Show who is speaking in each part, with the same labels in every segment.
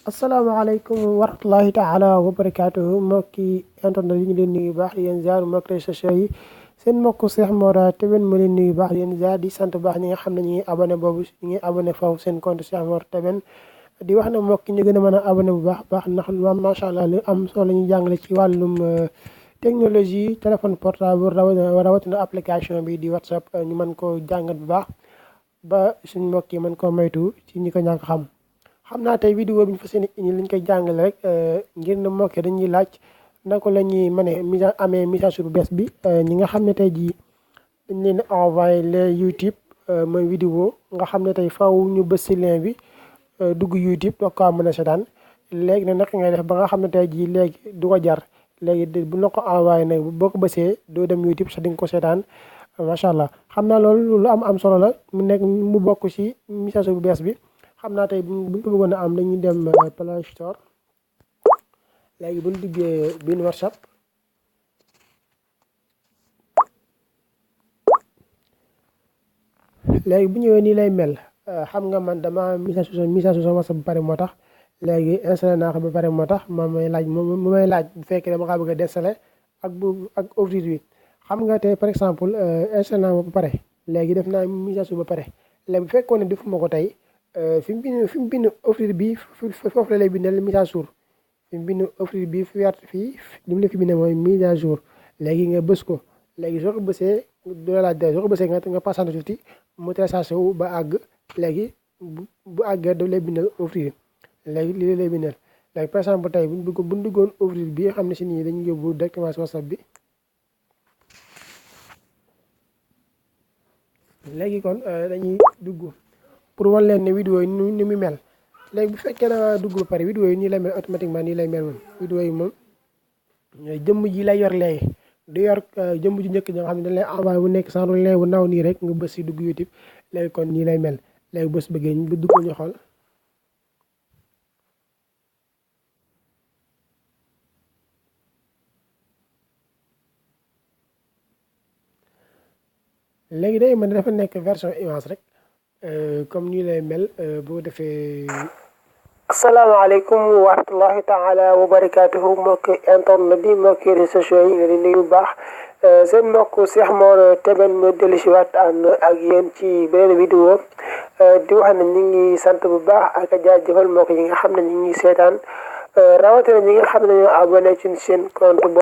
Speaker 1: asalaamaaleykum wa rahmatulahi taala wa barakaatuhu mbokki internet yi ñu leen nuyu baax yéen ziar mbokk réseaux sociaux yi seen mbokk Cheikh Mor Teben mu leen nuyu baax yéen ziar di sant baax ñi nga xam ne ñu ngi abonné boobu ñu ngi abonné foofu seen compte Cheikh Mor Teben di wax ne mbokk ñu gën a mën a abonné bu baax ndax macha allah li am solo ñu jàngale ci wàllum technologie téléphone portable rawatina application bi di WhatsApp ñu mën koo jàngat bu baax ba suñ mbokk yi mën koo moytu ci ñi ko ñàkk xam naa tey vidéo bi ñu fas yéene indi liñ koy jàngale rek ngir na mokkee dañuy laaj naka la ñuy mën a amee mise à jour bu bees bi ñi nga xam ne tey jii dañ leen envoyé les YouTube mooy vidéo nga xam ne tey faw ñu bës si lien bi dugg YouTube doo ko mën a seetaan léegi nag naka ngay def ba nga xam ne tey jii léegi du ko jar léegi bu la ko envoyé nag boo ko bësee doo dem YouTube sax di nga ko seetaan macha allah xam naa loolu lu am solo la mu nekk mu bokk ci mise à jour bu bees bi. xam naa tey buñ ko bëggoon a am dañuy dem Play Store léegi buñ duggee biir WhatsApp léegi bu ñëwee nii lay mel xam nga man dama mise à jour WhatsApp ba pare moo tax léegi installé naa ko ba pare moo tax moom may laaj bu fekkee dama kaa bëgg a désinstallé ak ouvrir bi xam nga tey par exemple installé naa ba pare léegi def naa mise à jour ba pare léegi bu fekkoon ne defuma ko tey fi mu bind offrir bi foofu la lay bindal mise à jour fi mu bind offrir bi fi wert fii li mu la fi bindee mooy mise à jour léegi nga bës ko léegi soo ko bësee du la laaj dara soo ko bësee nga passante tuuti mu téléchargé wu ba àgg léegi bu àggee daf lay bindal offrir léegi lii lay bindal léegi par exemple tey buñ duggoon offrir bi xam ne si nii dañuy yóbbu directement si WhatsApp bi léegi kon dañuy dugg pour wan leen ne vidéo yi ni mu mel léegi bu fekkee na dugg ba pare vidéo yi nii lay mel automatiquement nii lay mel moom vidéo yi moom jëmm ji lay yor léegi du yor jëmm ju njëkk nga xam ne dañ lay envoyé bu nekk sans leen bu naw nii rek nga bës si dugg YouTube léegi kon nii lay mel léegi bës bëggee bu dugg ñu xool léegi day mel ne dafa nekk version image rek comme nii lay mel boo defee asalaamaaleykum wa rahmatulahi taala wa barakaatuhu mbokki internet yi mbokki réseaux sociaux yi nga di nuyu bu baax seen mbokk Cheikh Mor Teben mu dellu si waat ànd ak yéen ci beneen vidéo di wax ne ñu ngi sant bu baax ak jaajëfal mbokk yi nga xam ne ñu ngi seetaan rawatina ñi nga xam ne ñoo abonné ci seen compte bo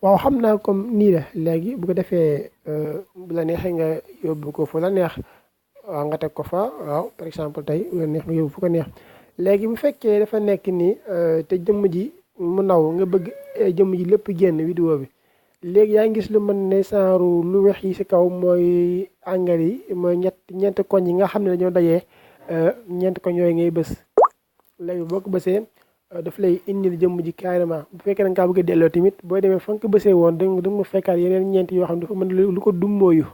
Speaker 1: waaw xam naa comme nii la léegi bu ko defee bu la neexee nga yóbbu ko fu la neex waaw nga teg ko fa waaw par exemple tey bu la neex nga yóbbu fu ko neex léegi bu fekkee dafa nekk nii te jëmm ji mu naw nga bëgg jëmm ji lépp génn vidéo bi léegi yaa ngi gis lu mën ne saaru lu weex yi si kaw mooy angal yi mooy ñeent koñ yi nga xam ne dañoo dajee ñeent koñ yooyu ngay bës léegi boo ko bësee daf lay indil jëmm ji carrément bu fekkee da nga kaa bëgg a delloo tamit boo demee fa nga ko bësee woon da nga ma fekkaat yeneen ñeent yoo xam ne dafa mën lu ko dummóoyu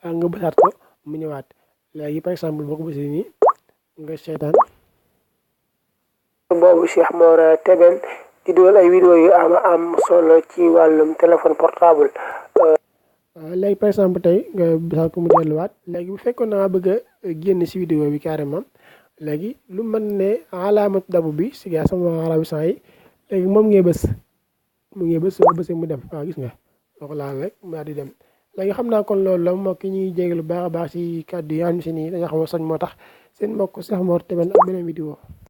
Speaker 1: nga bësaat ko mu ñëwaat léegi par exemple boo ko bësee nii nga seetaan boobu Cheikh Mor Teben di dugal ay vidéo yu am solo ci wàllum téléphone portable léegi par exemple tey nga bësaat ko mu delluwaat léegi bu fekkoon naa bëgg a génn si vidéo bi carrément léegi lu mën ne alaamat dabu bi si gaa sama arabisan yi léegi moom ngay bës soo bësee mu dem waaw gis nga soo ko laal rek mu daal di dem léegi xam naa kon loolu la mbokk yi ñuy jégalu baax a baax si kàddu yi am si nii dañoo xam a soñ moo tax seen mbokk Cheikh Mor Teben ak beneen vidéo